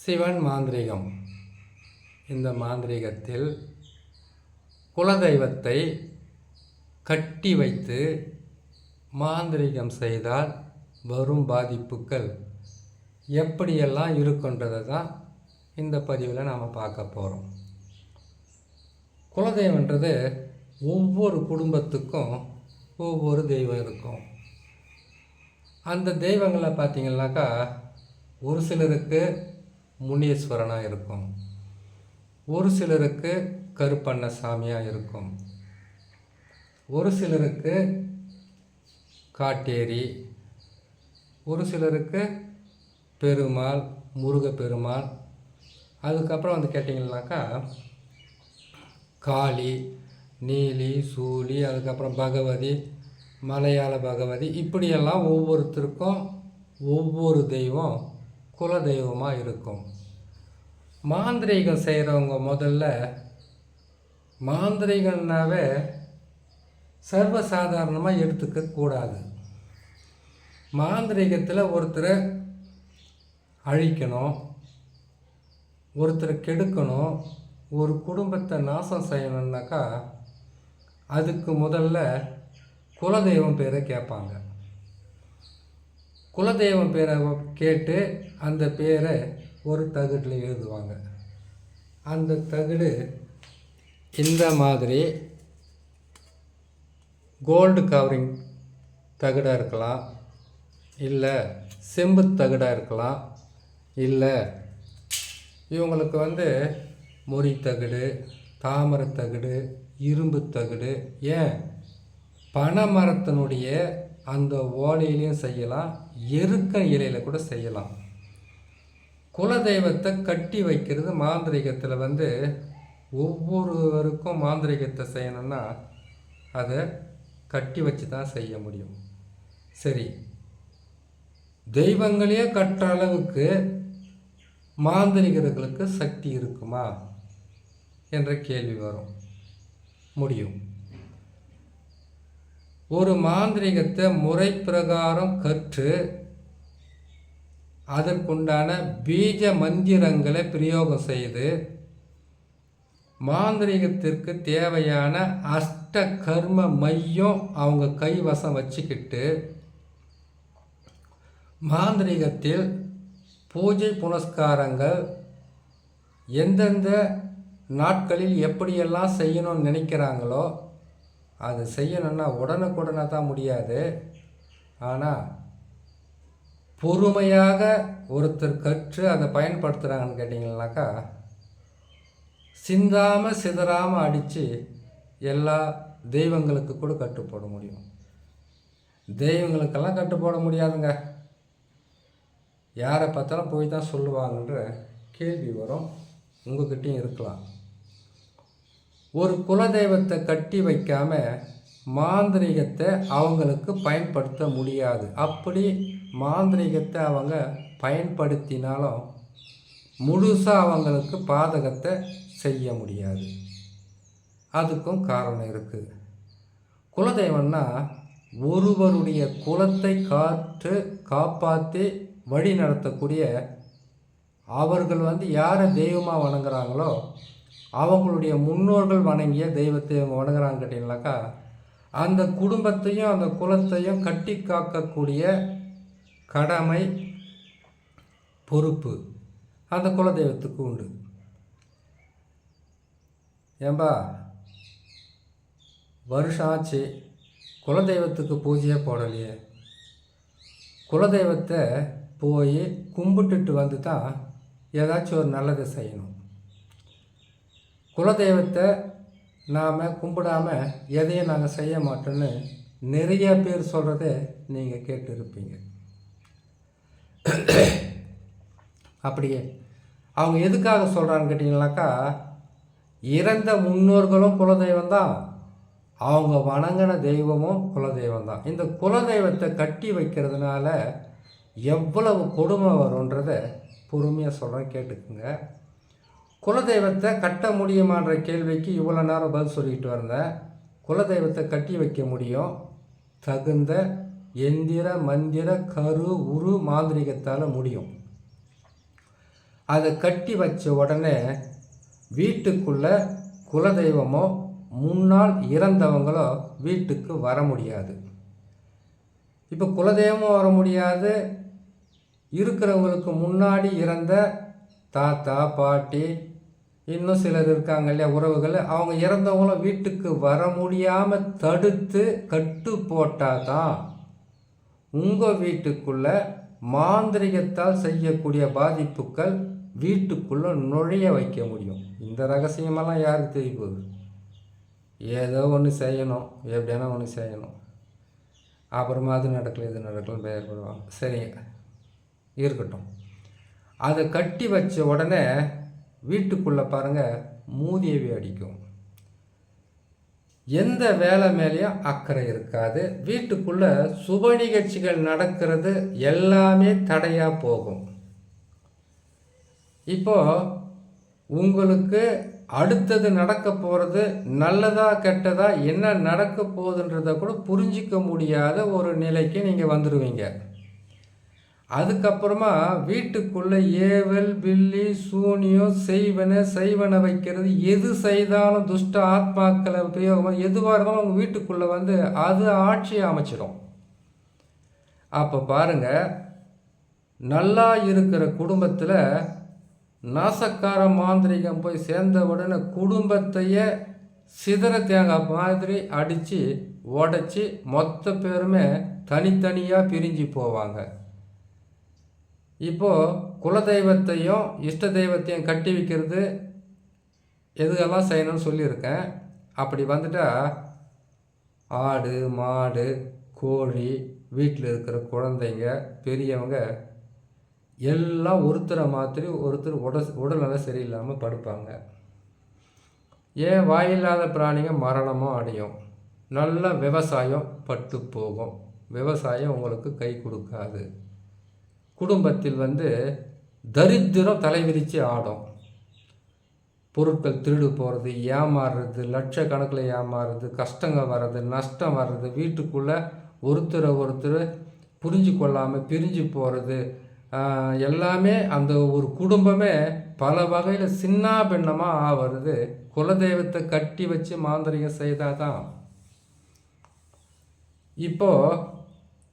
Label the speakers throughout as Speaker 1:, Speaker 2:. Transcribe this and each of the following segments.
Speaker 1: சிவன் மாந்திரீகம். இந்த மாந்திரீகத்தில் குலதெய்வத்தை கட்டி வைத்து மாந்திரீகம் செய்தால் வரும் பாதிப்புகள் எப்படியெல்லாம் இருக்குன்றதை தான் இந்த பதிவில் நாம் பார்க்க போகிறோம். குலதெய்வன்றது ஒவ்வொரு குடும்பத்துக்கும் ஒவ்வொரு தெய்வம் இருக்கும். அந்த தெய்வங்களை பார்த்திங்கனாக்கா ஒரு சிலருக்கு முனீஸ்வரனாக இருக்கும், ஒரு சிலருக்கு கருப்பண்ண சாமியாக இருக்கும், ஒரு சிலருக்கு காட்டேரி, ஒரு சிலருக்கு பெருமாள், முருகப்பெருமாள். அதுக்கப்புறம் வந்து கேட்டிங்கன்னாக்கா காளி, நீலி, சூலி, அதுக்கப்புறம் பகவதி, மலையாள பகவதி, இப்படியெல்லாம் ஒவ்வொருத்தருக்கும் ஒவ்வொரு தெய்வம் குலதெய்வமாக இருக்கும். மாந்திரீகம் செய்கிறவங்க முதல்ல மாந்திரீகம்னாவே சர்வசாதாரணமாக எடுத்துக்க கூடாது. மாந்திரீகத்தில் ஒருத்தரை அழிக்கணும், ஒருத்தரை கெடுக்கணும், ஒரு குடும்பத்தை நாசம் செய்யணுன்னாக்கா அதுக்கு முதல்ல குலதெய்வம் பேரை கேட்பாங்க. குலதெய்வம் பேரை கேட்டு அந்த பேரை ஒரு தகடில் எழுதுவாங்க. அந்த தகடு இந்த மாதிரி கோல்டு கவரிங் தகடாக இருக்கலாம், இல்லை செம்பு தகடாக இருக்கலாம், இல்லை இவங்களுக்கு வந்து மொரி தகடு, தாமரை தகடு, இரும்பு தகடு, ஏன் பனைமரத்தினுடைய அந்த ஓலையிலையும் செய்யலாம், எருக்க இலையில் கூட செய்யலாம். குலதெய்வத்தை கட்டி வைக்கிறது மாந்திரீகத்தில் வந்து ஒவ்வொருவருக்கும் மாந்திரீகத்தை செய்யணும்னா அதை கட்டி வச்சு தான் செய்ய முடியும். சரி, தெய்வங்களே கட்டுற அளவுக்கு மாந்திரிகர்களுக்கு சக்தி இருக்குமா என்ற கேள்வி வரும். முடியும். ஒரு மாந்திரீகத்தை முறை பிரகாரம் கற்று அதற்குண்டான பீஜ மந்திரங்களை பிரயோகம் செய்து மாந்திரீகத்திற்கு தேவையான அஷ்ட கர்ம மையம் அவங்க கைவசம் வச்சுக்கிட்டு மாந்திரீகத்தில் பூஜை புனஸ்காரங்கள் எந்தெந்த நாட்களில் எப்படியெல்லாம் செய்யணும்னு நினைக்கிறாங்களோ அது செய்யணுன்னா உடனுக்குடனே தான் முடியாது. ஆனால் பொறுமையாக ஒருத்தர் கற்று அதை பயன்படுத்துகிறாங்கன்னு கேட்டிங்கன்னாக்கா சிந்தாமல் சிதறாமல் அடித்து எல்லா தெய்வங்களுக்கு கூட கட்டுப்போட முடியும். தெய்வங்களுக்கெல்லாம் கட்டுப்போட முடியாதுங்க. யாரை பார்த்தாலும் போய் தான் சொல்லுவாங்கன்ற கேள்வி வரும், உங்கள்கிட்டையும் இருக்கலாம். ஒரு குலதெய்வத்தை கட்டி வைக்காமல் மாந்திரீகத்தை அவங்களுக்கு பயன்படுத்த முடியாது. அப்படி மாந்திரீகத்தை அவங்க பயன்படுத்தினாலும் முழுசாக அவங்களுக்கு பாதகத்தை செய்ய முடியாது. அதுக்கும் காரணம் இருக்குது. குலதெய்வம்னா ஒருவருடைய குலத்தை காப்பாற்றி வழி நடத்தக்கூடிய, அவர்கள் வந்து யாரை தெய்வமாக வணங்குறாங்களோ அவங்களுடைய முன்னோர்கள் வணங்கிய தெய்வத்தை அவங்க வணங்குறாங்க கேட்டிங்கனாக்கா அந்த குடும்பத்தையும் அந்த குலத்தையும் கட்டி காக்கக்கூடிய கடமை, பொறுப்பு அந்த குலதெய்வத்துக்கு உண்டு. ஏம்பா வருஷம் ஆச்சு, குலதெய்வத்துக்கு பூஜையே போடலையே, குலதெய்வத்தை போய் கும்பிட்டுட்டு வந்து தான் ஏதாச்சும் ஒரு நல்லதை செய்யணும். குலதெய்வத்தை நாம் கும்பிடாமல் எதையும் நாங்கள் செய்ய மாட்டோன்னு நிறைய பேர் சொல்கிறத நீங்கள் கேட்டு இருப்பீங்க. அப்படியே அவங்க எதுக்காக சொல்கிறான்னு கேட்டிங்கனாக்கா இறந்த முன்னோர்களும் குலதெய்வம் தான், அவங்க வணங்கின தெய்வமும் குலதெய்வம் தான். இந்த குலதெய்வத்தை கட்டி வைக்கிறதுனால எவ்வளவு கொடுமை வரும்ன்றதை பொறுமையாக சொல்கிறேன், கேட்டுக்குங்க. குலதெய்வத்தை கட்ட முடியுமான்ற கேள்விக்கு இவ்வளோ நேரம் பதில் சொல்லிக்கிட்டு வந்தேன். குலதெய்வத்தை கட்டி வைக்க முடியும். தகுந்த எந்திர மந்திர கரு உரு மாந்திரிகத்தால் முடியும். அதை கட்டி வச்ச உடனே வீட்டுக்குள்ள குலதெய்வமோ முன்னால் இறந்தவங்களோ வீட்டுக்கு வர முடியாது. இப்போ குலதெய்வமும் வர முடியாது, இருக்கிறவங்களுக்கு முன்னாடி இறந்த தாத்தா பாட்டி இன்னும் சிலர் இருக்காங்க இல்லையா உறவுகள், அவங்க இறந்தவங்களும் வீட்டுக்கு வர முடியாமல் தடுத்து கட்டு போட்டால் தான் உங்கள் வீட்டுக்குள்ளே மாந்திரிகத்தால் செய்யக்கூடிய பாதிப்புகள் வீட்டுக்குள்ளே நுழைய வைக்க முடியும். இந்த ரகசியமெல்லாம் யாருக்கு தெரிய போகுது? ஏதோ ஒன்று செய்யணும், எப்படியானா ஒன்று செய்யணும், அப்புறமா அது நடக்கல இது நடக்கல பயப்படுவாங்க. சரிங்க, இருக்கட்டும். அதை கட்டி வச்ச உடனே வீட்டுக்குள்ளே பாருங்கள் மூதேவி அடிக்கும். எந்த வேலை மேலேயும் அக்கறை இருக்காது. வீட்டுக்குள்ளே சுப நிகழ்ச்சிகள் நடக்கிறது எல்லாமே தடையாக போகும். இப்போ உங்களுக்கு அடுத்தது நடக்க போகிறது நல்லதா கெட்டதா என்ன நடக்க போகுதுன்றதை கூட புரிஞ்சிக்க முடியாத ஒரு நிலைக்கு நீங்கள் வந்துடுவீங்க. அதுக்கப்புறமா வீட்டுக்குள்ளே ஏவல் பில்லி சூனியம் செய்வனை வைக்கிறது, எது செய்தாலும் துஷ்ட ஆத்மாக்களை உபயோகமாக எதுவாக இருந்தாலும் உங்கள் வீட்டுக்குள்ளே வந்து அது ஆட்சியை அமைச்சிடும். அப்போ பாருங்கள், நல்லா இருக்கிற குடும்பத்தில் நாசக்கார மாந்திரிகம் போய் சேர்ந்த உடனே குடும்பத்தையே சிதற தேங்காய் மாதிரி அடித்து உடச்சி மொத்த பேருமே தனித்தனியாக பிரிஞ்சு போவாங்க. இப்போது குலதெய்வத்தையும் இஷ்ட தெய்வத்தையும் கட்டி வைக்கிறது எதுக்கெல்லாம் செய்யணும்னு சொல்லியிருக்கேன். அப்படி வந்துட்டால் ஆடு மாடு கோழி வீட்டில் இருக்கிற குழந்தைங்க பெரியவங்க எல்லாம் ஒருத்தரை மாதிரி ஒருத்தர் உடல்நலம் சரியில்லாமல் படுப்பாங்க. ஏன் வாயில்லாத பிராணிங்க மரணமும் அடையும். நல்ல விவசாயம் பட்டு போகும். விவசாயம் உங்களுக்கு கை கொடுக்காது. குடும்பத்தில் வந்து தரித்திரம் தலைவிரித்து ஆடும். பொருட்கள் திருடு போகிறது, ஏமாறுறது, லட்சக்கணக்கில் ஏமாறுறது, கஷ்டங்க வர்றது, நஷ்டம் வர்றது, வீட்டுக்குள்ளே ஒருத்தரை ஒருத்தர் புரிஞ்சு கொள்ளாமல் பிரிஞ்சு போகிறது, எல்லாமே அந்த ஒரு குடும்பமே பல வகையில் சின்ன பின்னமாக ஆகிறது குலதெய்வத்தை கட்டி வச்சு மாந்திரிகம் செய்தால் தான். இப்போது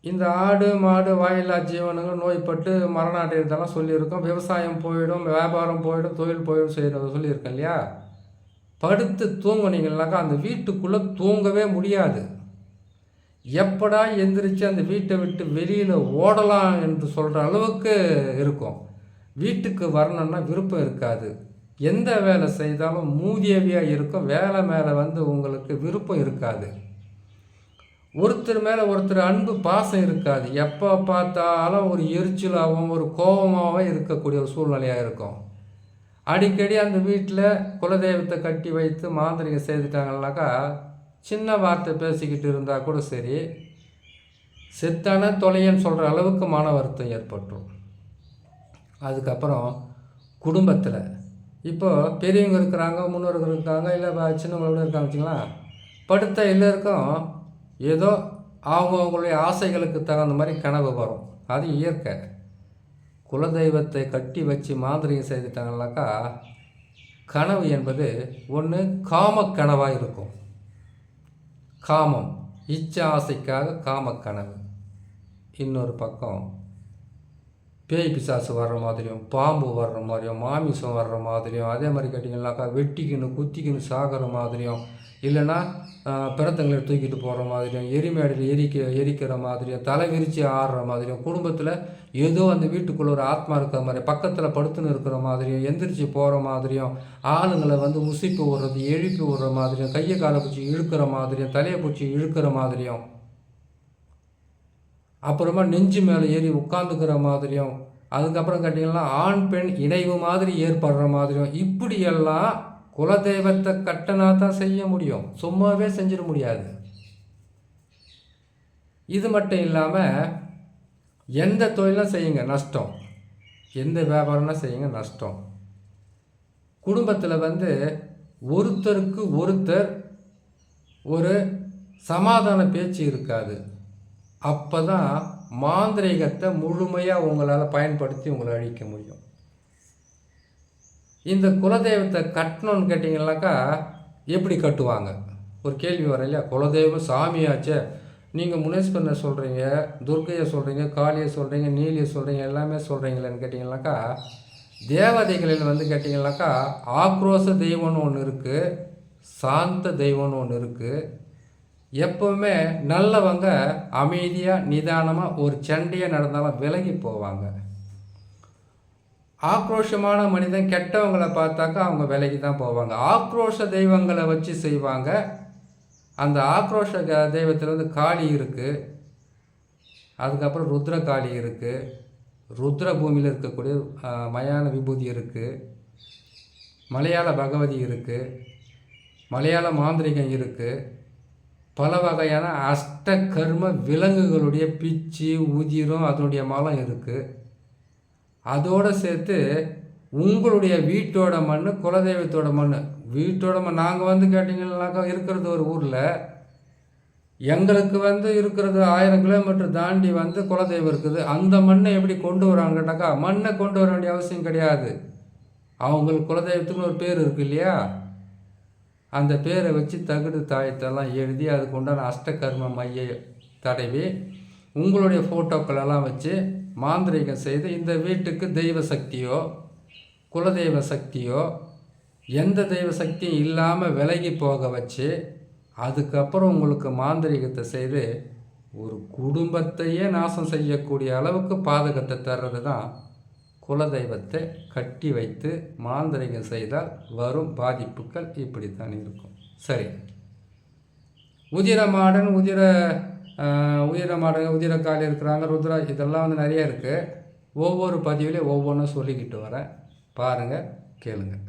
Speaker 1: இந்த ஆடு மாடு வாயில்லா ஜீவனங்கள் நோய்பட்டு மரணம் அடைகிறதெல்லாம் சொல்லியிருக்கோம். விவசாயம் போயிடும், வியாபாரம் போயிடும், தொழில் போயிடும் செய்கிறத சொல்லியிருக்கேன் இல்லையா. படுத்து தூங்குனீங்கன்னாக்கா அந்த வீட்டுக்குள்ளே தூங்கவே முடியாது. எப்படா எந்திரிச்சு அந்த வீட்டை விட்டு வெளியில் ஓடலாம் என்று சொல்கிற அளவுக்கு இருக்கும். வீட்டுக்கு வரணுன்னா விருப்பம் இருக்காது. எந்த வேலை செய்தாலும் மூதேவியாக இருக்கும். வேலை மேலே வந்து உங்களுக்கு விருப்பம் இருக்காது. ஒருத்தர் மேலே ஒருத்தர் அன்பு பாசம் இருக்காது. எப்போ பார்த்தாலும் ஒரு எரிச்சலாகவும் ஒரு கோபமாகவும் இருக்கக்கூடிய ஒரு சூழ்நிலையாக இருக்கும். அடிக்கடி அந்த வீட்டில் குலதெய்வத்தை கட்டி வைத்து மாந்திரிகம் செய்துட்டாங்கன்னாக்கா சின்ன வார்த்தை பேசிக்கிட்டு இருந்தால் கூட சரி, செத்தான தொலையன்னு சொல்கிற அளவுக்கு மன வருத்தம் ஏற்பட்டுரும். அதுக்கப்புறம் குடும்பத்தில் இப்போது பெரியவங்க இருக்கிறாங்க, முன்னோர்கள் இருக்காங்க, இல்லை சின்னவங்களோட இருக்காங்க வச்சுங்களேன். படுத்த எல்லாருக்கும் ஏதோ அவங்களுடைய ஆசைகளுக்கு தகுந்த மாதிரி கனவு வரும். அது இயற்கை. குலதெய்வத்தை கட்டி வச்சு மாந்திரிகம் செய்துட்டாங்கனாக்கா கனவு என்பது ஒன்று காமக்கனவாக இருக்கும். காமம் இச்ச ஆசைக்காக காமக்கனவு. இன்னொரு பக்கம் பேய் பிசாசு வர்ற மாதிரியும் பாம்பு வர்ற மாதிரியும் மாமிசம் வர்ற மாதிரியும், அதே மாதிரி கேட்டிங்கன்னாக்கா வெட்டிக்கின்னு குத்திக்கின்னு சாகிற மாதிரியும், இல்லைன்னா பிறத்தங்களை தூக்கிட்டு போகிற மாதிரியும், எரிமேடையில் எரிக்கிற மாதிரியும், தலை விரித்து ஆடுற மாதிரியும், குடும்பத்தில் ஏதோ அந்த வீட்டுக்குள்ளே ஒரு ஆத்மா இருக்கிற மாதிரி, பக்கத்தில் படுத்துன்னு இருக்கிற மாதிரியும், எந்திரிச்சு போகிற மாதிரியும், ஆளுங்களை வந்து உசிப்பு விடுறது எழுப்பி விடுற மாதிரியும், கையை காலை பிடிச்சி இழுக்கிற மாதிரியும், தலையை பிடிச்சி இழுக்கிற மாதிரியும், அப்புறமா நெஞ்சு மேலே ஏறி உட்காந்துக்கிற மாதிரியும், அதுக்கப்புறம் கேட்டிங்கன்னா ஆண் பெண் இணைவு மாதிரி ஏற்படுற மாதிரியும், இப்படியெல்லாம் குலதெய்வத்தை கட்டனா தான் செய்ய முடியும். சும்மாவே செஞ்சிட முடியாது. இது மட்டும் இல்லாமல் எந்த தொழிலும் செய்யுங்க நஷ்டம், எந்த வியாபாரம்னா செய்யுங்க நஷ்டம். குடும்பத்தில் வந்து ஒருத்தருக்கு ஒருத்தர் ஒரு சமாதான பேச்சு இருக்காது. அப்போ தான் மாந்திரீகத்தை முழுமையாக உங்களால் பயன்படுத்தி உங்களை அழிக்க முடியும். இந்த குலதெய்வத்தை கட்டணும்னு கேட்டிங்கனாக்கா எப்படி கட்டுவாங்க? ஒரு கேள்வி வர இல்லையா? குலதெய்வம் சாமியாச்சே, நீங்கள் முனேஸ்வரனை சொல்கிறீங்க, துர்க்கையை சொல்கிறீங்க, காளியை சொல்கிறீங்க, நீலியை சொல்கிறீங்க, எல்லாமே சொல்கிறீங்களேன்னு கேட்டிங்கனாக்கா, தேவதைகளில் வந்து கேட்டிங்கனாக்கா ஆக்ரோஷ தெய்வம்னு ஒன்று இருக்குது, சாந்த தெய்வம்னு ஒன்று இருக்குது. எப்போவுமே நல்லவங்க அமைதியாக நிதானமாக ஒரு சண்டையாக நடந்தாலும் விலகி போவாங்க. ஆக்ரோஷமான மனிதன் கெட்டவங்களை பார்த்தாக்கா அவங்க விலகி தான் போவாங்க. ஆக்ரோஷ தெய்வங்களை வச்சு செய்வாங்க. அந்த ஆக்ரோஷ தெய்வத்தில் வந்து காளி இருக்குது, அதுக்கப்புறம் ருத்ர காளி இருக்குது, ருத்ர பூமியில் இருக்கக்கூடிய மயான விபூதி இருக்குது, மலையாள பகவதி இருக்குது, மலையாள மாந்திரிகம் இருக்குது, பல வகையான அஷ்ட கர்ம விலங்குகளுடைய பிச்சு உதிரம் அதனுடைய மலம் இருக்குது. அதோடு சேர்த்து உங்களுடைய வீட்டோட மண், குலதெய்வத்தோட மண், வீட்டோட மண். நாங்கள் வந்து கேட்டிங்கன்னாக்கா இருக்கிறது ஒரு ஊரில், எங்களுக்கு வந்து இருக்கிறது 1000 கிலோமீட்டர் தாண்டி வந்து குலதெய்வம் இருக்குது. அந்த மண்ணை எப்படி கொண்டு வராங்க கேட்டாக்கா, மண்ணை கொண்டு வர வேண்டிய அவசியம் கிடையாது. அவங்களுக்கு குலதெய்வத்துக்குன்னு ஒரு பேர் இருக்குது இல்லையா? அந்த பேரை வச்சு தகுடு தாயத்தெல்லாம் எழுதி அதுக்கு உண்டான அஷ்டகர்ம மையை தடவி உங்களுடைய ஃபோட்டோக்களெல்லாம் வச்சு மாந்திரீகம் செய்து இந்த வீட்டுக்கு தெய்வ சக்தியோ குலதெய்வ சக்தியோ எந்த தெய்வ சக்தியும் இல்லாமல் விலகி போக வச்சு அதுக்கப்புறம் உங்களுக்கு மாந்திரீகத்தை செய்து ஒரு குடும்பத்தையே நாசம் செய்யக்கூடிய அளவுக்கு பாதகத்தை தர்றது தான் குலதெய்வத்தை கட்டி வைத்து மாந்திரீகம் செய்தால் வரும் பாதிப்புகள் இப்படித்தான் இருக்கும். சரி, உதிரமாடன் உதிரமாடன் உதிரக்கால் இருக்கிறாங்க, ருத்ரா, இதெல்லாம் வந்து நிறைய இருக்குது. ஒவ்வொரு பதிவிலையும் ஒவ்வொன்றும் சொல்லிக்கிட்டு வரேன், பாருங்கள், கேளுங்கள்.